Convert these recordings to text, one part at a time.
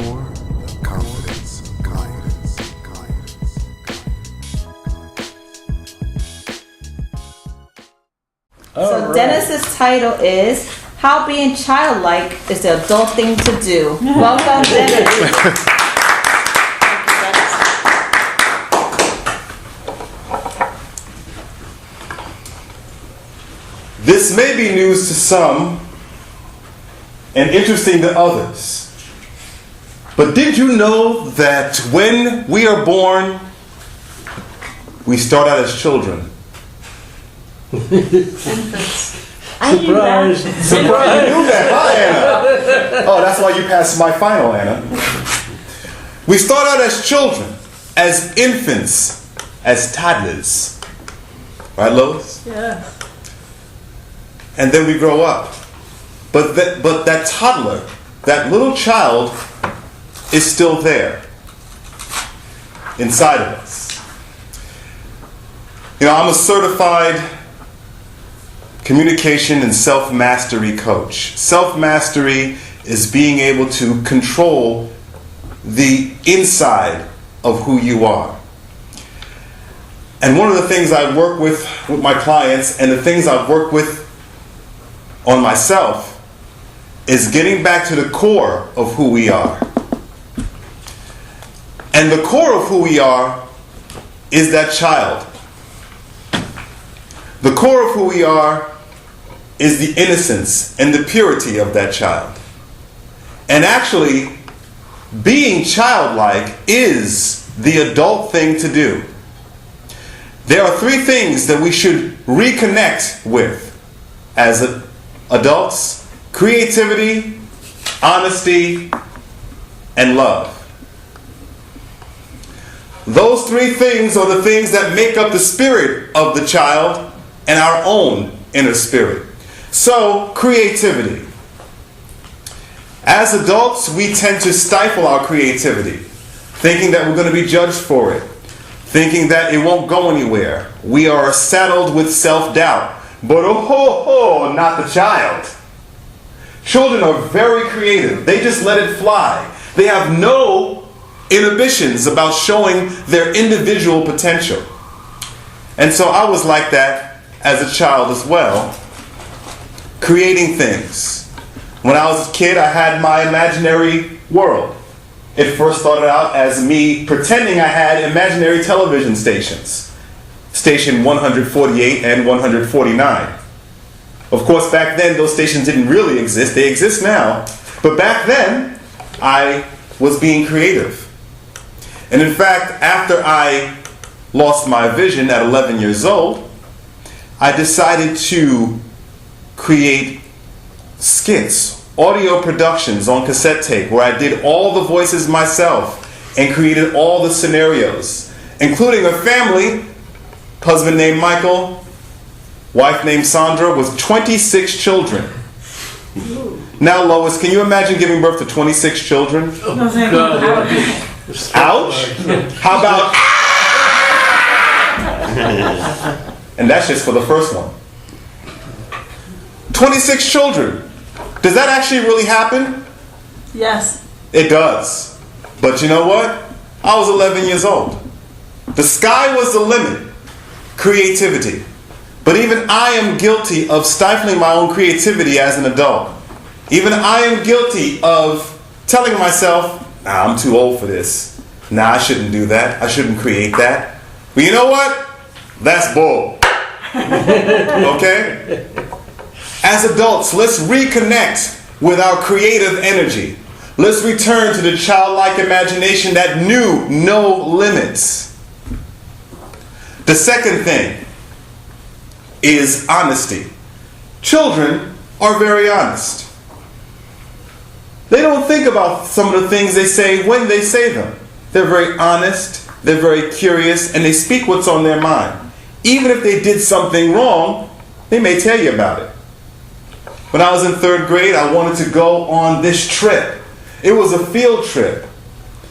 core, confidence, guidance. So Dennis's title is How Being Childlike is the Adult Thing to Do. Welcome, Dennis. This may be news to some and interesting to others. But did you know that when we are born, we start out as children? Infants. Surprise! Surprise! You knew that, huh, Anna? Oh, that's why you passed my final, Anna. We start out as children, as infants, as toddlers. Right, Lois? Yeah. And then we grow up. But that toddler, that little child, is still there inside of us. You know, I'm a certified communication and self-mastery coach. Self-mastery is being able to control the inside of who you are. And one of the things I work with my clients, and the things I've worked with on myself, is getting back to the core of who we are. And the core of who we are is that child. The core of who we are is the innocence and the purity of that child. And actually, being childlike is the adult thing to do. There are three things that we should reconnect with as adults: creativity, honesty, and love. Those three things are the things that make up the spirit of the child and our own inner spirit. So, creativity. As adults, we tend to stifle our creativity, thinking that we're going to be judged for it, thinking that it won't go anywhere. We are saddled with self-doubt. But not the child. Children are very creative. They just let it fly. They have no inhibitions about showing their individual potential. And so I was like that as a child as well, creating things. When I was a kid, I had my imaginary world. It first started out as me pretending I had imaginary television stations. Station 148 and 149. Of course, back then, those stations didn't really exist. They exist now. But back then, I was being creative. And in fact, after I lost my vision at 11 years old, I decided to create skits, audio productions on cassette tape, where I did all the voices myself and created all the scenarios, including a family, husband named Michael, wife named Sandra, with 26 children. Now, Lois, can you imagine giving birth to 26 children? No, thank you. Ouch! How about... And that's just for the first one. 26 children. Does that actually really happen? Yes. It does. But you know what? I was 11 years old. The sky was the limit. Creativity. But even I am guilty of stifling my own creativity as an adult. Even I am guilty of telling myself, nah, I'm too old for this. Nah, I shouldn't do that. I shouldn't create that. But you know what? That's bull. Okay? As adults, let's reconnect with our creative energy. Let's return to the childlike imagination that knew no limits. The second thing is honesty. Children are very honest. They don't think about some of the things they say when they say them. They're very honest, they're very curious, and they speak what's on their mind. Even if they did something wrong, they may tell you about it. When I was in 3rd grade, I wanted to go on this trip. It was a field trip,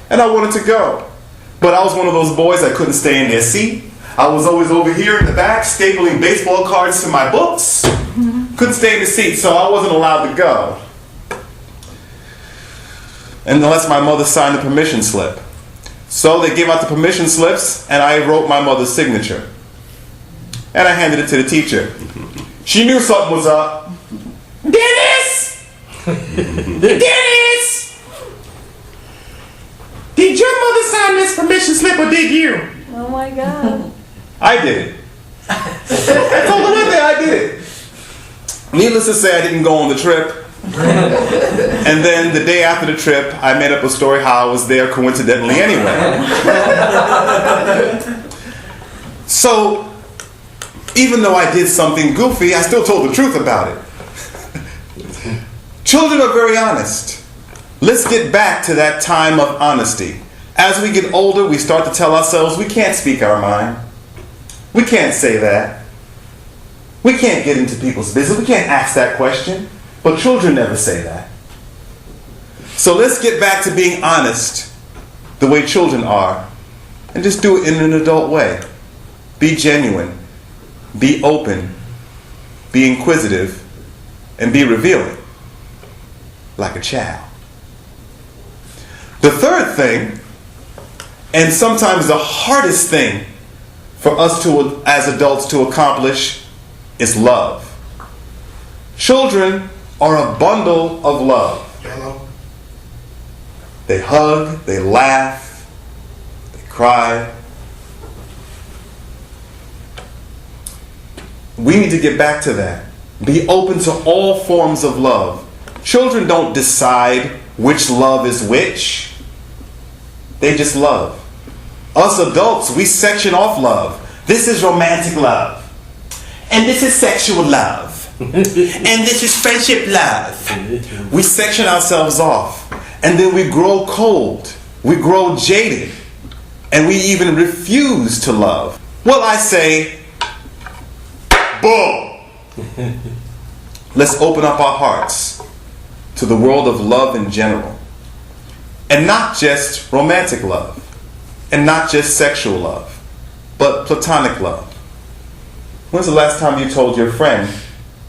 and I wanted to go. But I was one of those boys that couldn't stay in their seat. I was always over here in the back, stapling baseball cards to my books. Couldn't stay in the seat, so I wasn't allowed to go. unless my mother signed the permission slip. So they gave out the permission slips, and I wrote my mother's signature. And I handed it to the teacher. She knew something was up. Dennis! Dennis! Did your mother sign this permission slip or did you? Oh my God. I did it. I told her one day I did it. Needless to say, I didn't go on the trip. And then the day after the trip, I made up a story how I was there coincidentally anyway. So, even though I did something goofy, I still told the truth about it. Children are very honest. Let's get back to that time of honesty. As we get older, we start to tell ourselves we can't speak our mind. We can't say that. We can't get into people's business. We can't ask that question. But children never say that. So let's get back to being honest the way children are. And just do it in an adult way. Be genuine. Be open. Be inquisitive. And be revealing. Like a child. The third thing, and sometimes the hardest thing for us to, as adults, to accomplish, is love. Children are a bundle of love. Hello. They hug, they laugh, they cry. We need to get back to that. Be open to all forms of love. Children don't decide which love is which. They just love. Us adults, we section off love. This is romantic love. And this is sexual love. And this is friendship love. We section ourselves off. And then we grow cold. We grow jaded. And we even refuse to love. Well, I say, boom! Let's open up our hearts to the world of love in general. And not just romantic love. And not just sexual love. But platonic love. When's the last time you told your friend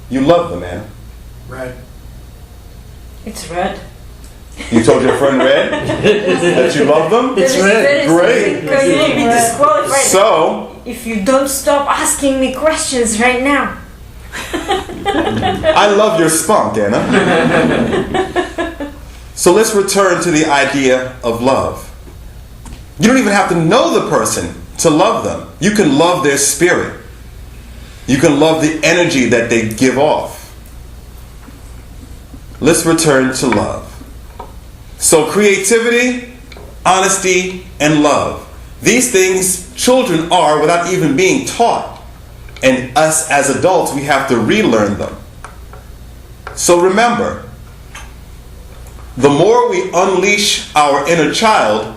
you love them, man? Red. It's red. You told your friend Red that you love them? It's red. Great. Because you will be disqualified So, if you don't stop asking me questions right now. I love your spunk, Anna. So let's return to the idea of love. You don't even have to know the person to love them. You can love their spirit. You can love the energy that they give off. Let's return to love. So creativity, honesty, and love. These things children are without even being taught. And us as adults, we have to relearn them. So remember, the more we unleash our inner child,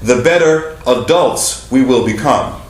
the better adults we will become.